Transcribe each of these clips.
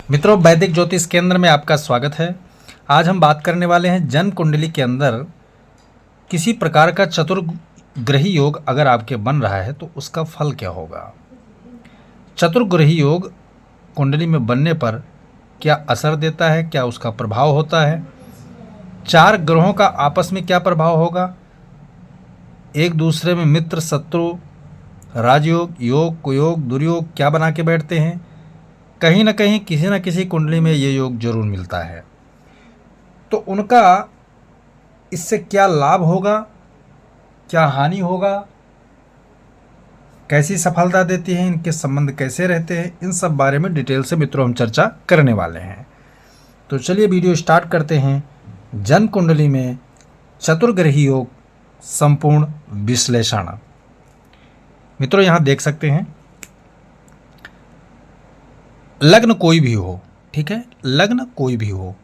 मित्रों, वैदिक ज्योतिष केंद्र में आपका स्वागत है। आज हम बात करने वाले हैं जन्म कुंडली के अंदर किसी प्रकार का चतुर्ग्रही योग अगर आपके बन रहा है तो उसका फल क्या होगा। चतुर्ग्रही योग कुंडली में बनने पर क्या असर देता है, क्या उसका प्रभाव होता है, चार ग्रहों का आपस में क्या प्रभाव होगा, एक दूसरे में मित्र शत्रु राजयोग योग कुयोग दुर्योग क्या बना के बैठते हैं। कहीं ना कहीं किसी न किसी कुंडली में ये योग जरूर मिलता है, तो उनका इससे क्या लाभ होगा, क्या हानि होगा, कैसी सफलता देती है, इनके संबंध कैसे रहते हैं, इन सब बारे में डिटेल से मित्रों हम चर्चा करने वाले हैं। तो चलिए वीडियो स्टार्ट करते हैं। जन्म कुंडली में चतुर्ग्रही योग संपूर्ण विश्लेषण। मित्रों यहाँ देख सकते हैं, लग्न कोई भी हो, ठीक है, लग्न कोई भी हो,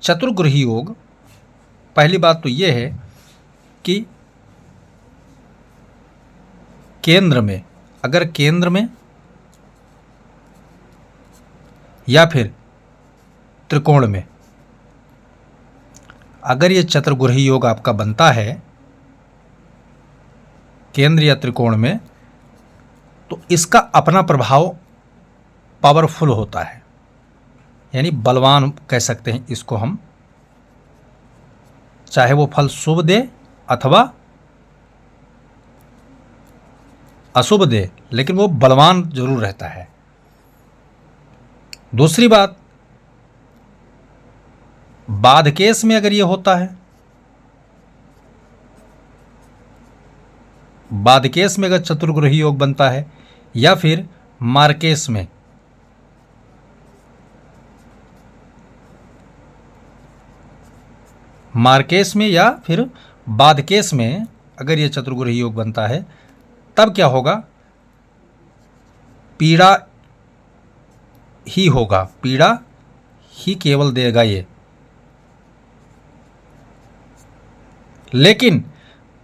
चतुर्ग्रही योग, पहली बात तो यह है कि केंद्र में, अगर केंद्र में या फिर त्रिकोण में अगर ये चतुर्ग्रही योग आपका बनता है केंद्र या त्रिकोण में, तो इसका अपना प्रभाव पावरफुल होता है, यानी बलवान कह सकते हैं इसको हम। चाहे वो फल शुभ दे अथवा अशुभ दे, लेकिन वो बलवान जरूर रहता है। दूसरी बात, बाधकेश में अगर ये होता है, बाधकेश में अगर चतुर्ग्रही योग बनता है, या फिर मार्केश में, मार्केश में या फिर बाधकेश में अगर ये चतुर्ग्रही योग बनता है, तब क्या होगा, पीड़ा ही होगा, पीड़ा ही केवल देगा ये। लेकिन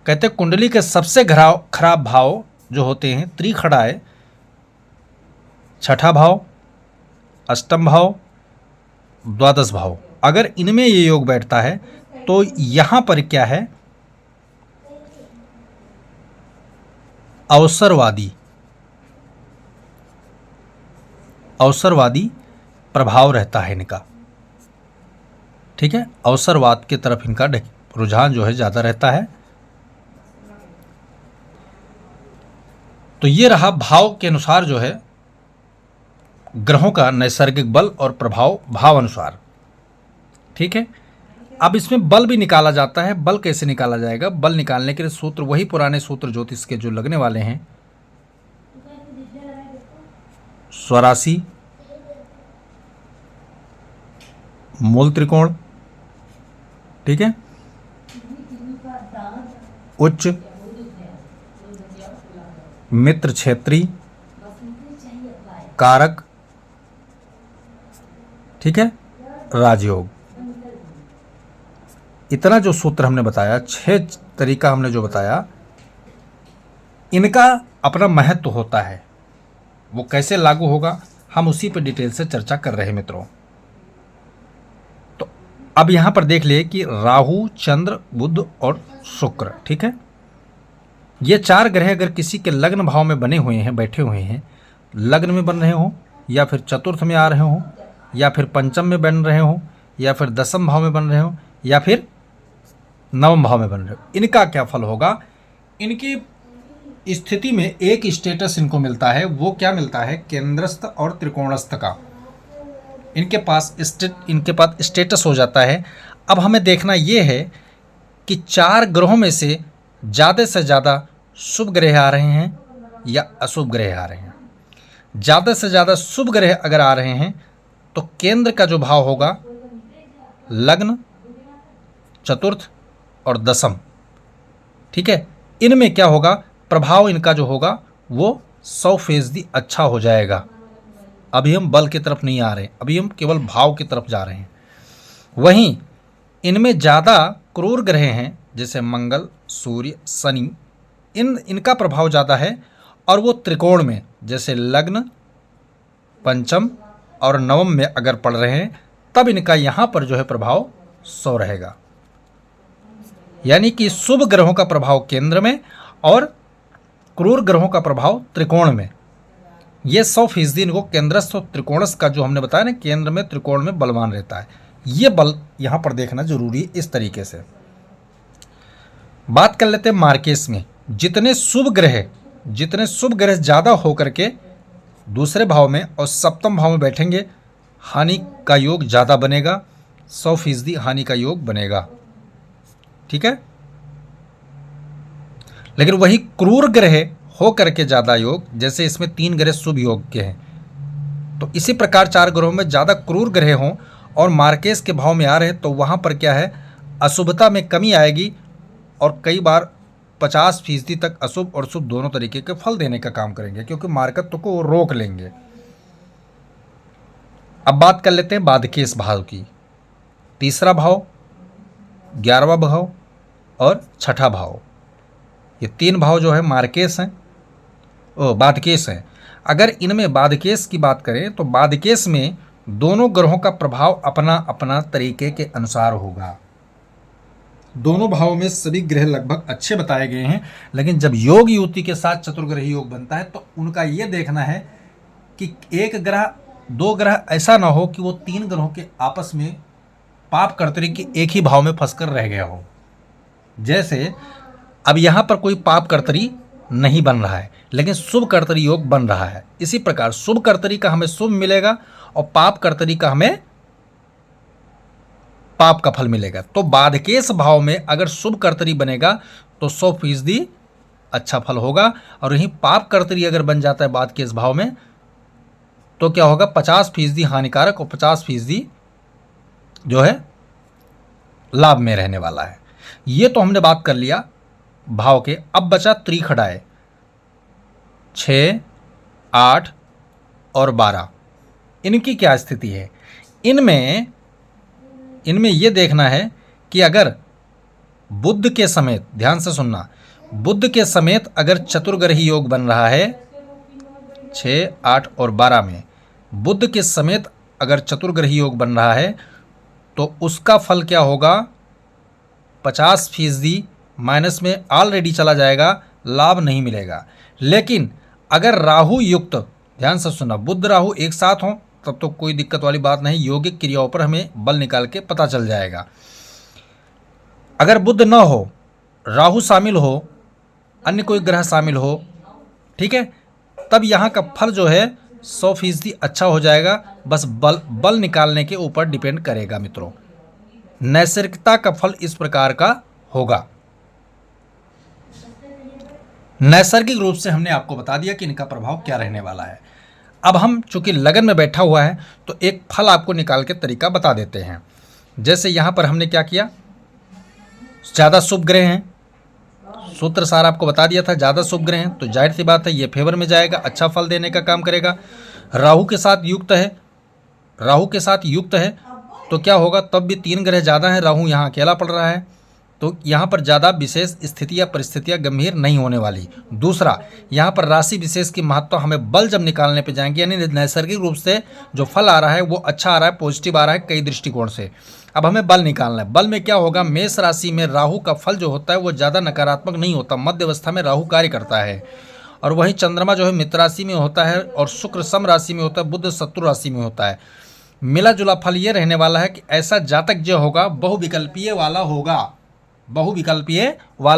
कहते कुंडली के सबसे खराब भाव जो होते हैं त्रिखड़ाए, छठा भाव, अष्टम भाव, द्वादश भाव, अगर इनमें ये योग बैठता है तो यहां पर क्या है, अवसरवादी प्रभाव रहता है इनका, ठीक है, अवसरवाद की तरफ इनका रुझान जो है ज्यादा रहता है। तो ये रहा भाव के अनुसार जो है ग्रहों का नैसर्गिक बल और प्रभाव भाव अनुसार, ठीक है। अब इसमें बल भी निकाला जाता है। बल कैसे निकाला जाएगा? बल निकालने के लिए सूत्र वही पुराने सूत्र ज्योतिष के जो लगने वाले हैं, स्वराशि, मूल त्रिकोण, ठीक है, उच्च, मित्र क्षेत्री, कारक, ठीक है, राजयोग। इतना जो सूत्र हमने बताया, 6 तरीका हमने जो बताया, इनका अपना महत्व होता है। वो कैसे लागू होगा हम उसी पर डिटेल से चर्चा कर रहे हैं मित्रों। तो अब यहां पर देख लिए कि राहु, चंद्र, बुध और शुक्र, ठीक है, ये 4 ग्रह अगर किसी के लग्न भाव में बने हुए हैं, बैठे हुए हैं, लग्न में बन रहे हो, या फिर चतुर्थ में आ रहे हो, या फिर पंचम में बन रहे हो, या फिर दसम भाव में बन रहे हो, या फिर नवम भाव में बन रहे हो, इनका क्या फल होगा। इनकी स्थिति में एक स्टेटस इनको मिलता है। वो क्या मिलता है? केंद्रस्थ और त्रिकोणस्थ का इनके पास स्टेटस हो जाता है। अब हमें देखना ये है कि 4 ग्रहों में से ज़्यादा शुभ ग्रह आ रहे हैं या अशुभ ग्रह आ रहे हैं। ज़्यादा से ज़्यादा शुभ ग्रह अगर आ रहे हैं तो केंद्र का जो भाव होगा, लग्न, चतुर्थ और दसम, ठीक है, इनमें क्या होगा, प्रभाव इनका जो होगा वो 100% अच्छा हो जाएगा। अभी हम बल की तरफ नहीं आ रहे, अभी हम केवल भाव की तरफ जा रहे हैं। वहीं इनमें ज़्यादा क्रूर ग्रह हैं, जैसे मंगल, सूर्य, शनि, इनका प्रभाव ज़्यादा है, और वो त्रिकोण में, जैसे लग्न, पंचम और नवम में अगर पड़ रहे हैं तब इनका यहाँ पर जो है प्रभाव 100 रहेगा। यानी कि शुभ ग्रहों का प्रभाव केंद्र में और क्रूर ग्रहों का प्रभाव त्रिकोण में, ये 100% इनको केंद्रस्थ और त्रिकोणस्थ का जो हमने बताया ना, केंद्र में त्रिकोण में बलवान रहता है, ये बल यहाँ पर देखना जरूरी है। इस तरीके से बात कर लेते हैं मार्केस में। जितने शुभ ग्रह ज़्यादा होकर के दूसरे भाव में और सप्तम भाव में बैठेंगे, हानि का योग ज़्यादा बनेगा, 100% हानि का योग बनेगा। ठीक है, लेकिन वही क्रूर ग्रह हो करके ज़्यादा योग, जैसे इसमें 3 ग्रह शुभ योग के हैं, तो इसी प्रकार 4 ग्रहों में ज़्यादा क्रूर ग्रह हों और मार्केस के भाव में आ रहे हैं तो वहाँ पर क्या है, अशुभता में कमी आएगी और कई बार 50% तक अशुभ और शुभ दोनों तरीके के फल देने का काम करेंगे, क्योंकि मार्कत्व को रोक लेंगे। अब बात कर लेते हैं बाधकेश भाव की। तीसरा भाव, 11वां भाव और छठा भाव, ये 3 भाव जो है मार्केस हैं, बाधकेश हैं। अगर इनमें बाधकेश की बात करें तो बाधकेश में दोनों ग्रहों का प्रभाव अपना अपना तरीके के अनुसार होगा। दोनों भावों में सभी ग्रह लगभग अच्छे बताए गए हैं, लेकिन जब योग युति के साथ चतुर्ग्रही योग बनता है तो उनका ये देखना है कि एक ग्रह 2 ग्रह ऐसा ना हो कि वो 3 ग्रहों के आपस में पाप कर्तरी के एक ही भाव में फंसकर रह गया हो। जैसे अब यहाँ पर कोई पाप कर्तरी नहीं बन रहा है, लेकिन शुभ कर्तरी योग बन रहा है। इसी प्रकार शुभ कर्तरी का हमें शुभ मिलेगा और पाप कर्तरी का हमें पाप का फल मिलेगा। तो बाधकेश भाव में अगर शुभ कर्तरी बनेगा तो 100% अच्छा फल होगा, और यहीं पाप कर्तरी अगर बन जाता है बाधकेश भाव में तो क्या होगा, 50% हानिकारक और 50% जो है लाभ में रहने वाला है। ये तो हमने बात कर लिया भाव के। अब बचा त्रिखडाए 6, 8 और 12, इनकी क्या स्थिति है। इनमें यह देखना है कि अगर बुध के समेत, ध्यान से सुनना, बुध के समेत अगर चतुर्ग्रही योग बन रहा है 6, 8 और 12 में, बुध के समेत अगर चतुर्ग्रही योग बन रहा है तो उसका फल क्या होगा, 50% माइनस में ऑलरेडी चला जाएगा, लाभ नहीं मिलेगा। लेकिन अगर राहु युक्त, ध्यान से सुनना, बुध राहु एक साथ हों तब तो कोई दिक्कत वाली बात नहीं, यौगिक क्रियाओं पर हमें बल निकाल के पता चल जाएगा। अगर बुध न हो, राहु शामिल हो, अन्य कोई ग्रह शामिल हो, ठीक है, तब यहाँ का फल जो है 100% अच्छा हो जाएगा। बस बल निकालने के ऊपर डिपेंड करेगा मित्रों। नैसर्गिकता का फल इस प्रकार का होगा। नैसर्गिक रूप से हमने आपको बता दिया कि इनका प्रभाव क्या रहने वाला है। अब हम चूंकि लगन में बैठा हुआ है तो एक फल आपको निकाल के तरीका बता देते हैं। जैसे यहाँ पर हमने क्या किया, ज़्यादा शुभ ग्रह हैं, सूत्र सार आपको बता दिया था, ज़्यादा शुभ ग्रह हैं तो जाहिर सी बात है ये फेवर में जाएगा, अच्छा फल देने का काम करेगा। राहु के साथ युक्त है तो क्या होगा, तब भी 3 ग्रह ज़्यादा हैं, राहु यहाँ अकेला पड़ रहा है तो यहाँ पर ज़्यादा विशेष स्थिति या परिस्थितियाँ गंभीर नहीं होने वाली। दूसरा, यहाँ पर राशि विशेष की महत्व हमें बल जब निकालने पे जाएंगे, यानी नैसर्गिक रूप से जो फल आ रहा है वो अच्छा आ रहा है, पॉजिटिव आ रहा है कई दृष्टिकोण से। अब हमें बल निकालना है। बल में क्या होगा, मेष राशि में राहु का फल जो होता है वो ज़्यादा नकारात्मक नहीं होता, मध्य अवस्था में राहु कार्य करता है। और वहीं चंद्रमा जो है मित्र राशि में होता है और शुक्र सम राशि में होता है, बुध शत्रु राशि में होता है। मिला जुला फल ये रहने वाला है कि ऐसा जातक जो होगा बहुविकल्पीय वाला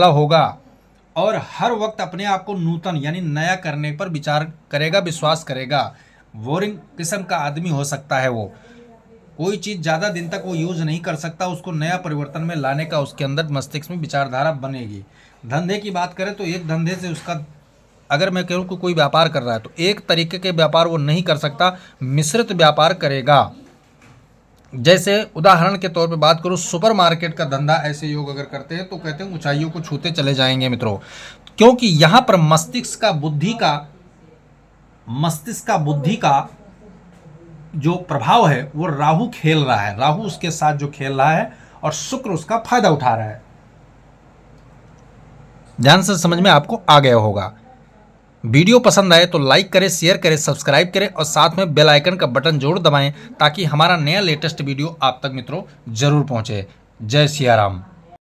होगा और हर वक्त अपने आप को नूतन यानी नया करने पर विचार करेगा, विश्वास करेगा। बोरिंग किस्म का आदमी हो सकता है, वो कोई चीज़ ज़्यादा दिन तक वो यूज़ नहीं कर सकता, उसको नया परिवर्तन में लाने का उसके अंदर मस्तिष्क में विचारधारा बनेगी। धंधे की बात करें तो एक धंधे से उसका, अगर मैं कहूँ कि कोई व्यापार कर रहा है तो एक तरीके के व्यापार वो नहीं कर सकता, मिश्रित व्यापार करेगा। जैसे उदाहरण के तौर पे बात करूँ, सुपरमार्केट का धंधा ऐसे योग अगर करते हैं तो कहते हैं ऊंचाइयों को छूते चले जाएंगे मित्रों, क्योंकि यहाँ पर मस्तिष्क का बुद्धि का जो प्रभाव है वो राहु खेल रहा है, राहु उसके साथ जो खेल रहा है और शुक्र उसका फायदा उठा रहा है। ध्यान से समझ में आपको आ गया होगा। वीडियो पसंद आए तो लाइक करें, शेयर करें, सब्सक्राइब करें और साथ में बेल आइकन का बटन जरूर दबाएं ताकि हमारा नया लेटेस्ट वीडियो आप तक मित्रों जरूर पहुंचे। जय सिया राम।